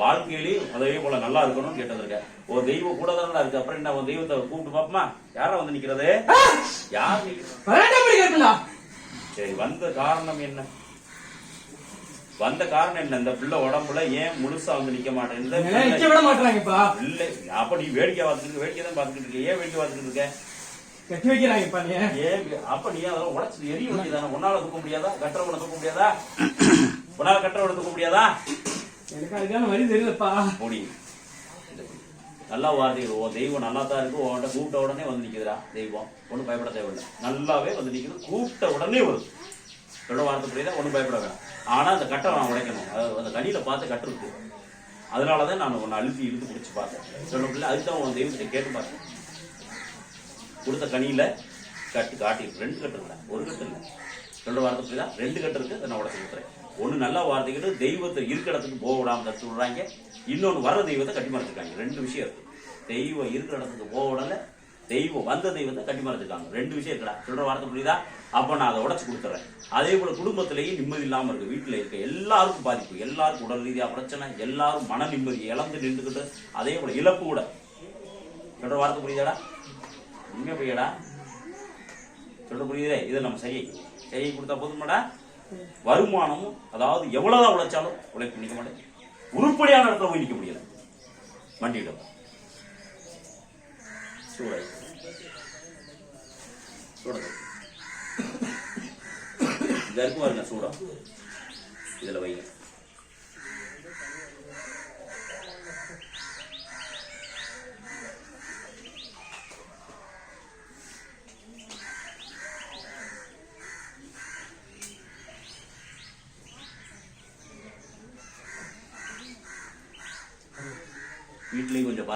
வாழ்க்கையிலையும் அதே போல நல்லா இருக்கணும்னு கேட்டது. ஒரு தெய்வம் கூட தான் இருக்கு. அப்புறம் என்ன ஒரு தெய்வத்தை கூப்பிட்டு பாப்போமா? யாரா வந்து நிக்கிறது? யார் நிக்கிறது? சரி, வந்த காரணம் என்ன? வந்த காரணம் என்ன? இந்த பிள்ளை உடம்புல ஏன் முழுசா வந்து நிக்க மாட்டேன்? விட மாட்டாங்கப்பா. இல்ல, அப்ப நீ வேடிக்கை பார்த்துட்டு வேடிக்கை தான் பார்த்துட்டு இருக்க. ஏன் வேடிக்கை பார்த்துட்டு இருக்க? கட்டி வைக்கிறாங்கப்பா. நீ ஏன் அப்ப நீ அதெல்லாம் உடச்சு எரிய வேண்டியதானே? உன்னால தூக்க முடியாதா? கட்டுறவனை தூக்க முடியாதா? உன்னால கட்டுறவனை தூக்க முடியாதா? எனக்கு அதுக்கான வழி தெரியலப்பா. முடியும். நல்லா வார்த்தைகள். ஓ தெய்வம் நல்லா தான் இருக்கு. உன்கிட்ட கூப்பிட்ட உடனே வந்து நிக்குதுடா தெய்வம். ஒன்னும் பயப்பட தேவையில்லை. நல்லாவே வந்து நிக்குது. கூப்பிட்ட உடனே வருது. சொல்ல வார்த்தை புரியுதா? ஒன்னும் பயப்பட வேணாம். ஆனா அந்த கட்டை நான் உடைக்கணும். அந்த கனியில பார்த்து கட்டு இருக்கு. அதனாலதான் நான் உன்னை அழுத்தி இழுத்து பிடிச்சி பார்த்தேன். சொல்ல அதுதான் உன் தெய்வத்தை கேட்டு பார்த்தேன். கொடுத்த கனியில கட்டு காட்டிருக்கு. 2 கட்டு இல்லை, 1 கட்டு இல்லை. சொல்ற வார்த்தை புரியுதா? 2 கட்டு இருக்கு. அதை நான் உடச்சு கொடுத்துறேன். ஒண்ணு நல்ல வார்த்தைக்கிட்டு தெய்வத்தை இருக்கிற இடத்துக்கு போக விடாம தடுத்து விடுறாங்க. இன்னொன்னு வர தெய்வத்தை கட்டி மறைச்சிருக்காங்க. 2 விஷயம் இருக்கு. தெய்வம் இருக்கிற இடத்துக்கு போக விடல, தெய்வம் வந்த தெய்வத்தை கட்டி மறைச்சிருக்காங்க. 2 விஷயம் இருக்குடா. சொல்ற வார்த்தை புரியுதா? அப்ப நான் அதை உடச்சு கொடுத்துறேன். அதே போல குடும்பத்திலேயே நிம்மதி இல்லாம இருக்கு. வீட்டுல இருக்க எல்லாருக்கும் பாதிப்பு. எல்லாருக்கும் உடல் ரீதியா பிரச்சனை. எல்லாரும் மன நிம்மதி இழந்து நின்றுக்கிட்டு அதே போல இழப்பு கூட. சொல்ற வார்த்தை புரியுதாடா? உண்மையா புரியாடா? சொல்ற புரியுதே? இதை நம்ம செய்ய கொடுத்தா போதுமாடா? வருமானமும் அதாவது எவ்வளவுதான் உழைச்சாலும் உழைப்பு நிக்க மாட்டேன். உருப்படியான இடத்துல போய் நிக்க முடியல. வண்டியிடம் சூடாய் சூடாது இதற்கு பாருங்க. சூடா இதுல வைங்க. வீட்லயும் கொஞ்சம்